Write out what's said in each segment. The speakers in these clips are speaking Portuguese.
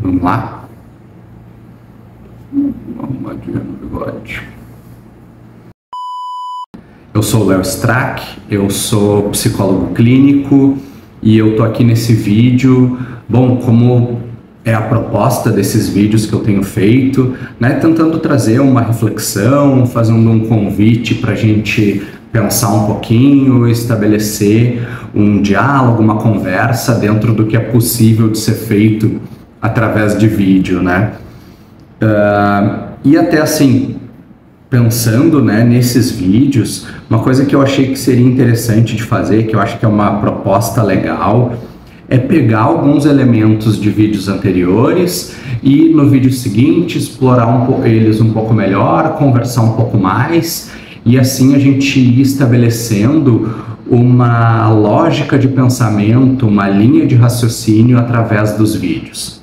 Vamos lá? Vamos adiar no bigode. Eu sou o Léo Strack, eu sou psicólogo clínico e eu tô aqui nesse vídeo, bom, como é a proposta desses vídeos que eu tenho feito, né, tentando trazer uma reflexão, fazendo um convite para a gente pensar um pouquinho, estabelecer um diálogo, uma conversa dentro do que é possível de ser feito através de vídeo, né? E até assim, pensando, né, nesses vídeos, uma coisa que eu achei que seria interessante de fazer, que eu acho que é uma proposta legal, é pegar alguns elementos de vídeos anteriores e no vídeo seguinte explorar eles um pouco melhor, conversar um pouco mais e assim a gente ir estabelecendo uma lógica de pensamento, uma linha de raciocínio através dos vídeos.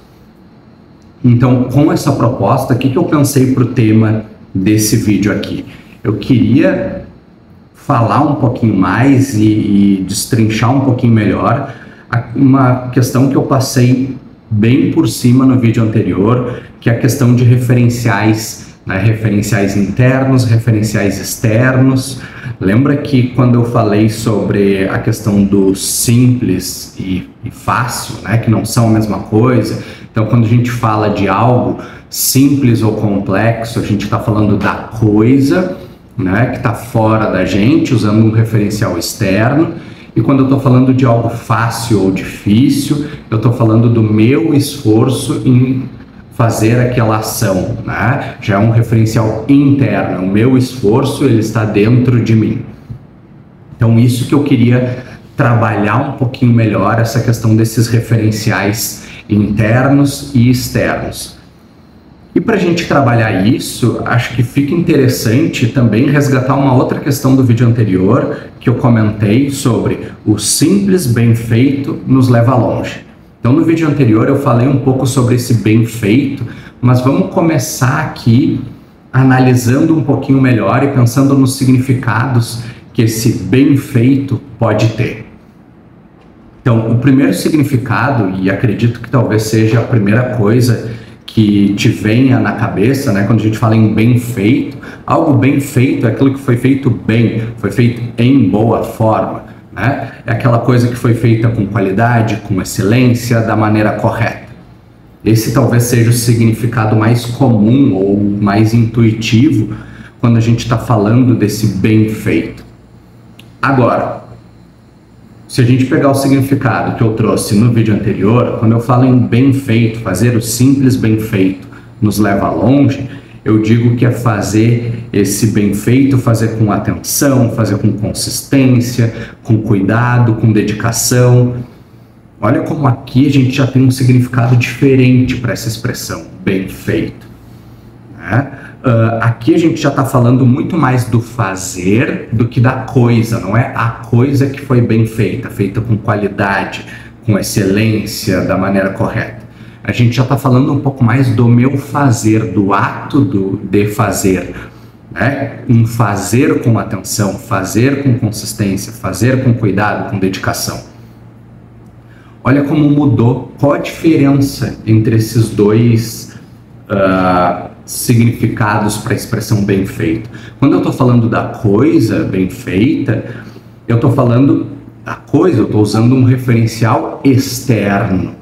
Então, com essa proposta, o que eu pensei para o tema desse vídeo aqui? Eu queria falar um pouquinho mais e destrinchar um pouquinho melhor uma questão que eu passei bem por cima no vídeo anterior, que é a questão de referenciais, né? Referenciais internos, referenciais externos. Lembra que quando eu falei sobre a questão do simples e fácil, né? Que não são a mesma coisa. Então, quando a gente fala de algo simples ou complexo, a gente está falando da coisa, né? Que está fora da gente, usando um referencial externo. E quando eu estou falando de algo fácil ou difícil, eu estou falando do meu esforço em fazer aquela ação, né? Já é um referencial interno, o meu esforço ele está dentro de mim. Então isso que eu queria trabalhar um pouquinho melhor, essa questão desses referenciais internos e externos. E para a gente trabalhar isso, acho que fica interessante também resgatar uma outra questão do vídeo anterior que eu comentei sobre o simples bem feito nos leva longe. Então no vídeo anterior eu falei um pouco sobre esse bem feito, mas vamos começar aqui analisando um pouquinho melhor e pensando nos significados que esse bem feito pode ter. Então o primeiro significado, e acredito que talvez seja a primeira coisa que te venha na cabeça, né, quando a gente fala em bem feito, algo bem feito é aquilo que foi feito bem, foi feito em boa forma, né? É aquela coisa que foi feita com qualidade, com excelência, da maneira correta. Esse talvez seja o significado mais comum ou mais intuitivo quando a gente está falando desse bem feito. Agora, se a gente pegar o significado que eu trouxe no vídeo anterior, quando eu falo em bem feito, fazer o simples bem feito nos leva longe, eu digo que é fazer esse bem feito, fazer com atenção, fazer com consistência, com cuidado, com dedicação. Olha como aqui a gente já tem um significado diferente para essa expressão, bem feito, né? Aqui a gente já está falando muito mais do fazer do que da coisa, não é a coisa que foi bem feita, feita com qualidade, com excelência, da maneira correta. A gente já está falando um pouco mais do meu fazer, do ato de fazer, né? Um fazer com atenção, fazer com consistência, fazer com cuidado, com dedicação. Olha como mudou, qual a diferença entre esses dois significados para a expressão bem feito. Quando eu estou falando da coisa bem feita, eu estou falando da coisa, eu estou usando um referencial externo.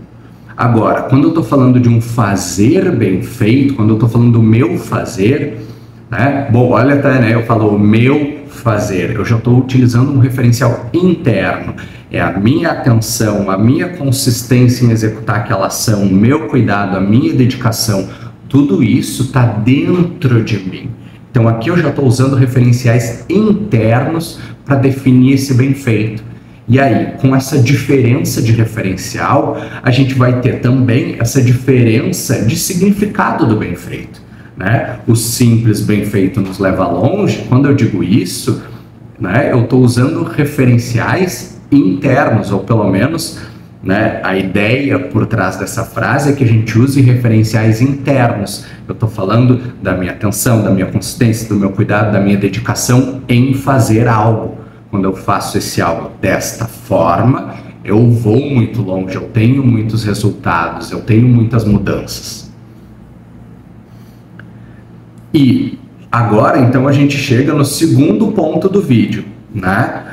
Agora, quando eu estou falando de um fazer bem feito, quando eu estou falando do meu fazer, né? Bom, olha até, né? Eu falo o meu fazer, eu já estou utilizando um referencial interno. É a minha atenção, a minha consistência em executar aquela ação, o meu cuidado, a minha dedicação, tudo isso está dentro de mim. Então aqui eu já estou usando referenciais internos para definir esse bem feito. E aí, com essa diferença de referencial, a gente vai ter também essa diferença de significado do bem feito, né? O simples bem feito nos leva longe. Quando eu digo isso, né, eu estou usando referenciais internos, ou pelo menos né? A ideia por trás dessa frase é que a gente use referenciais internos. Eu estou falando da minha atenção, da minha consistência, do meu cuidado, da minha dedicação em fazer algo. Quando eu faço esse algo desta forma, eu vou muito longe, eu tenho muitos resultados, eu tenho muitas mudanças. E agora, então, a gente chega no segundo ponto do vídeo, né?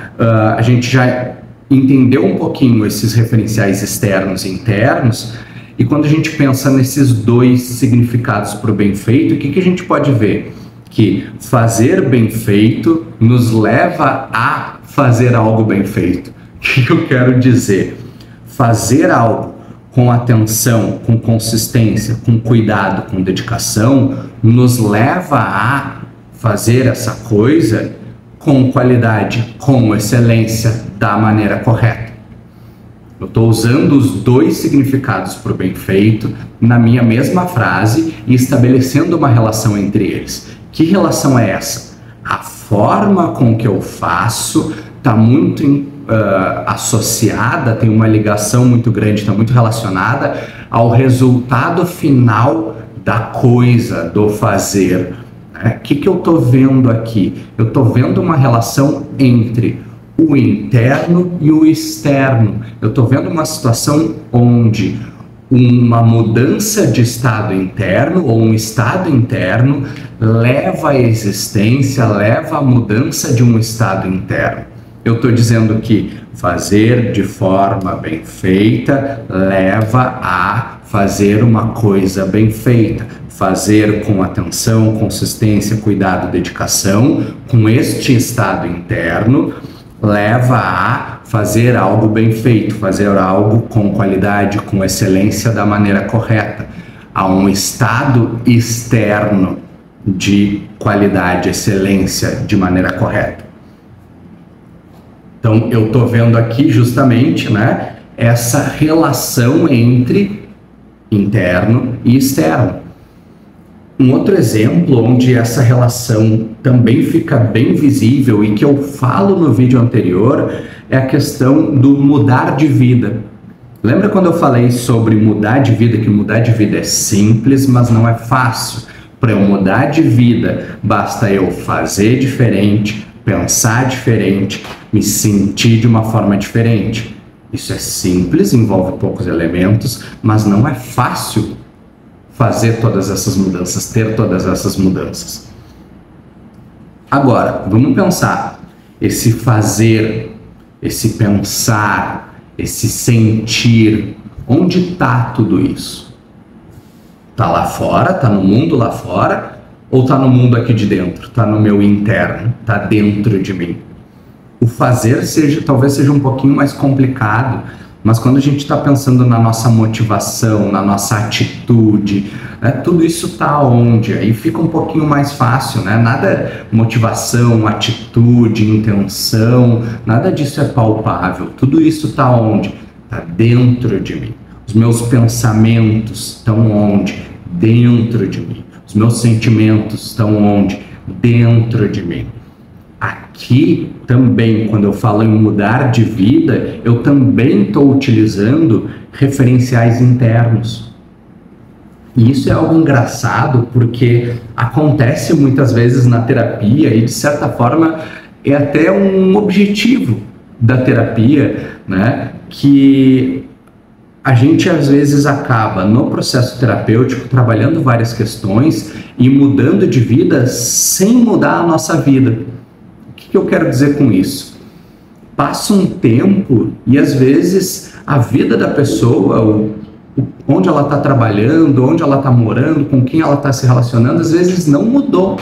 A gente já entendeu um pouquinho esses referenciais externos e internos, e quando a gente pensa nesses dois significados para o bem feito, o que a gente pode ver? Que fazer bem feito nos leva a fazer algo bem feito. O que eu quero dizer? Fazer algo com atenção, com consistência, com cuidado, com dedicação, nos leva a fazer essa coisa com qualidade, com excelência, da maneira correta. Eu estou usando os dois significados para o bem feito na minha mesma frase e estabelecendo uma relação entre eles. Que relação é essa? A forma com que eu faço está muito associada, tem uma ligação muito grande, está muito relacionada ao resultado final da coisa, do fazer. O que eu estou vendo aqui? Eu estou vendo uma relação entre o interno e o externo. Eu estou vendo uma situação onde uma mudança de estado interno ou um estado interno leva à existência, leva à mudança de um estado interno. Eu estou dizendo que fazer de forma bem feita leva a fazer uma coisa bem feita. Fazer com atenção, consistência, cuidado, dedicação, com este estado interno, leva a fazer algo bem feito, fazer algo com qualidade, com excelência, da maneira correta. A um estado externo de qualidade, excelência, de maneira correta. Então, eu estou vendo aqui justamente, né, essa relação entre interno e externo. Um outro exemplo onde essa relação também fica bem visível e que eu falo no vídeo anterior é a questão do mudar de vida. Lembra quando eu falei sobre mudar de vida, que mudar de vida é simples, mas não é fácil? Para eu mudar de vida, basta eu fazer diferente, pensar diferente, me sentir de uma forma diferente. Isso é simples, envolve poucos elementos, mas não é fácil fazer todas essas mudanças, ter todas essas mudanças. Agora, vamos pensar, esse fazer, esse pensar, esse sentir, onde está tudo isso? Está lá fora, está no mundo lá fora, ou está no mundo aqui de dentro? Está no meu interno, está dentro de mim. O fazer talvez seja um pouquinho mais complicado, mas quando a gente está pensando na nossa motivação, na nossa atitude, né, tudo isso está onde? Aí fica um pouquinho mais fácil, né? Nada, motivação, atitude, intenção, nada disso é palpável. Tudo isso está onde? Está dentro de mim. Os meus pensamentos estão onde? Dentro de mim. Os meus sentimentos estão onde? Dentro de mim. Aqui também, quando eu falo em mudar de vida, eu também estou utilizando referenciais internos. E isso é algo engraçado porque acontece muitas vezes na terapia e, de certa forma, é até um objetivo da terapia, né? Que a gente às vezes acaba no processo terapêutico trabalhando várias questões e mudando de vida sem mudar a nossa vida. O que eu quero dizer com isso? Passa um tempo e às vezes a vida da pessoa, onde ela está trabalhando, onde ela está morando, com quem ela está se relacionando, às vezes não mudou.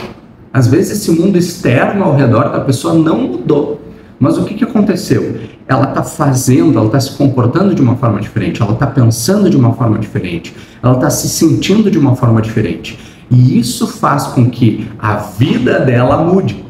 Às vezes esse mundo externo ao redor da pessoa não mudou. Mas o que aconteceu? Ela está fazendo, ela está se comportando de uma forma diferente, ela está pensando de uma forma diferente, ela está se sentindo de uma forma diferente. E isso faz com que a vida dela mude.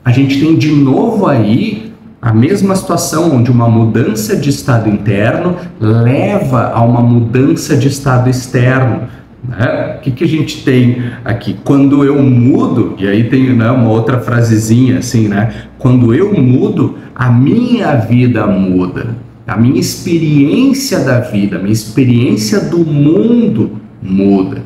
A gente tem de novo aí a mesma situação onde uma mudança de estado interno leva a uma mudança de estado externo. Né? O que a gente tem aqui? Quando eu mudo, e aí tem, né, uma outra frasezinha assim, né? Quando eu mudo, a minha vida muda. A minha experiência da vida, a minha experiência do mundo muda.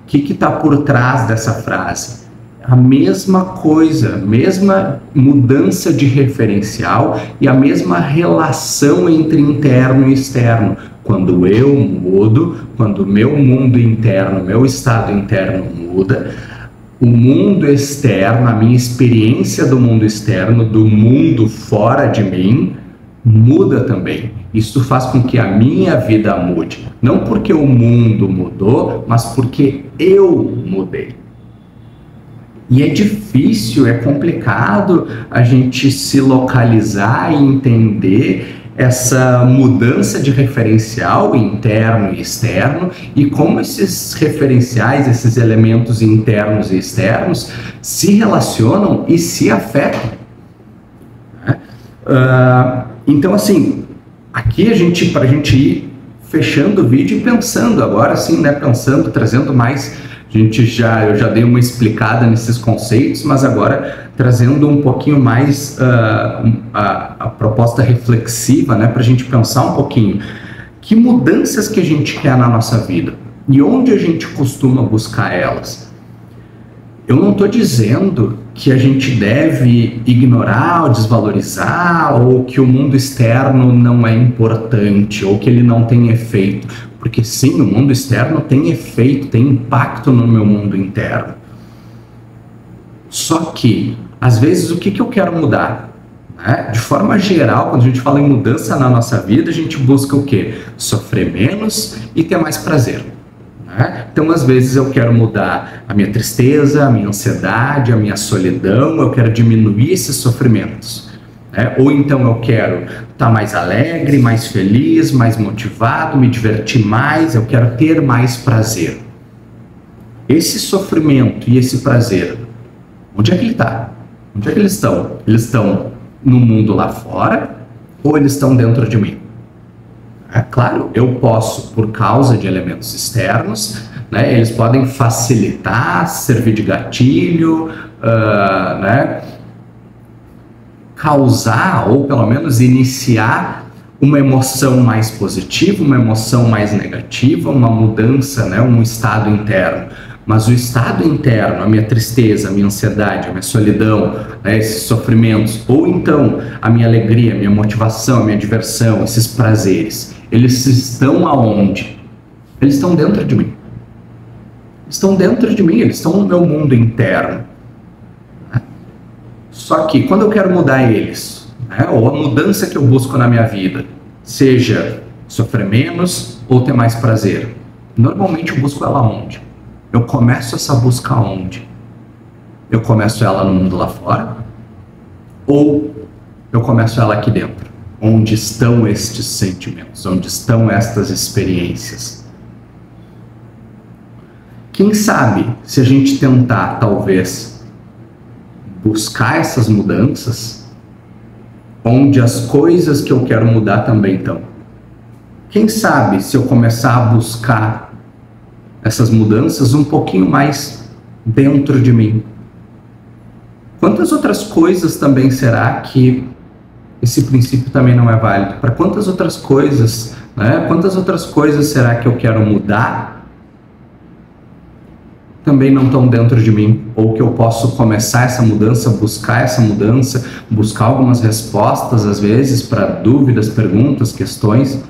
O que está por trás dessa frase? A mesma coisa, a mesma mudança de referencial e a mesma relação entre interno e externo. Quando eu mudo, quando o meu mundo interno, meu estado interno muda, o mundo externo, a minha experiência do mundo externo, do mundo fora de mim, muda também. Isso faz com que a minha vida mude. Não porque o mundo mudou, mas porque eu mudei. E é difícil, é complicado a gente se localizar e entender essa mudança de referencial interno e externo e como esses referenciais, esses elementos internos e externos se relacionam e se afetam. Então, assim, aqui para a gente ir fechando o vídeo e pensando agora, assim, né, trazendo mais. Eu já dei uma explicada nesses conceitos, mas agora trazendo um pouquinho mais a proposta reflexiva, né, para a gente pensar um pouquinho que mudanças que a gente quer na nossa vida e onde a gente costuma buscar elas. Eu não estou dizendo que a gente deve ignorar ou desvalorizar ou que o mundo externo não é importante ou que ele não tem efeito. Porque sim, o mundo externo tem efeito, tem impacto no meu mundo interno. Só que, às vezes, o que eu quero mudar? Né? De forma geral, quando a gente fala em mudança na nossa vida, a gente busca o quê? Sofrer menos e ter mais prazer. Né? Então, às vezes, eu quero mudar a minha tristeza, a minha ansiedade, a minha solidão, eu quero diminuir esses sofrimentos. Ou então eu quero estar mais alegre, mais feliz, mais motivado, me divertir mais, eu quero ter mais prazer. Esse sofrimento e esse prazer, onde é que ele está? Onde é que eles estão? Eles estão no mundo lá fora ou eles estão dentro de mim? Claro, eu posso, por causa de elementos externos, né, eles podem facilitar, servir de gatilho, né, causar ou pelo menos iniciar uma emoção mais positiva, uma emoção mais negativa, uma mudança, né, um estado interno. Mas o estado interno, a minha tristeza, a minha ansiedade, a minha solidão, né, esses sofrimentos, ou então a minha alegria, a minha motivação, a minha diversão, esses prazeres, eles estão aonde? Eles estão dentro de mim. Estão dentro de mim, eles estão no meu mundo interno. Só que quando eu quero mudar eles, né, ou a mudança que eu busco na minha vida, seja sofrer menos ou ter mais prazer, normalmente eu busco ela onde? Eu começo essa busca onde? Eu começo ela no mundo lá fora? Ou eu começo ela aqui dentro? Onde estão estes sentimentos? Onde estão estas experiências? Quem sabe se a gente tentar, talvez, buscar essas mudanças, onde as coisas que eu quero mudar também estão. Quem sabe se eu começar a buscar essas mudanças um pouquinho mais dentro de mim? Quantas outras coisas também será que esse princípio também não é válido? Para quantas outras coisas, né? Quantas outras coisas será que eu quero mudar também não estão dentro de mim, ou que eu posso começar essa mudança, buscar algumas respostas, às vezes, para dúvidas, perguntas, questões,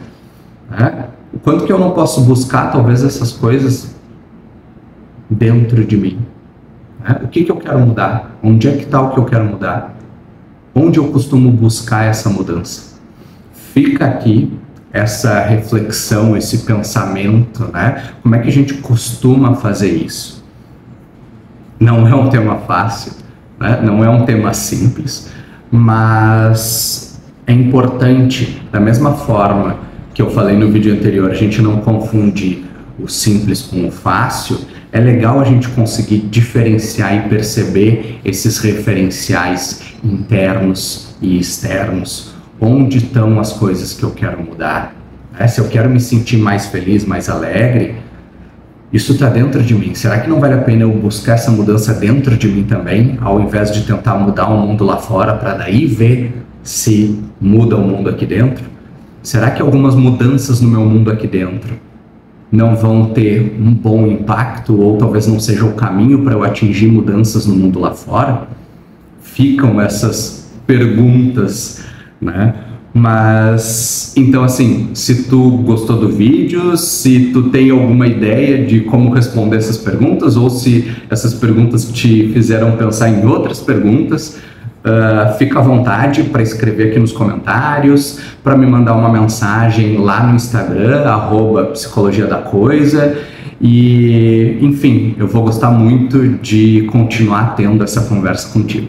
né? O quanto que eu não posso buscar, talvez, essas coisas dentro de mim, né? O que eu quero mudar? Onde é que está o que eu quero mudar? Onde eu costumo buscar essa mudança? Fica aqui essa reflexão, esse pensamento, né? Como é que a gente costuma fazer isso? Não é um tema fácil, né? Não é um tema simples, mas é importante, da mesma forma que eu falei no vídeo anterior, a gente não confundir o simples com o fácil. É legal a gente conseguir diferenciar e perceber esses referenciais internos e externos. Onde estão as coisas que eu quero mudar? Se eu quero me sentir mais feliz, mais alegre, isso está dentro de mim. Será que não vale a pena eu buscar essa mudança dentro de mim também, ao invés de tentar mudar o mundo lá fora para daí ver se muda o mundo aqui dentro? será que algumas mudanças no meu mundo aqui dentro não vão ter um bom impacto, ou talvez não seja o caminho para eu atingir mudanças no mundo lá fora? Ficam essas perguntas, né? Mas, então assim, se tu gostou do vídeo, se tu tem alguma ideia de como responder essas perguntas, ou se essas perguntas te fizeram pensar em outras perguntas, fica à vontade para escrever aqui nos comentários, para me mandar uma mensagem lá no Instagram, @psicologia da coisa, e enfim, eu vou gostar muito de continuar tendo essa conversa contigo.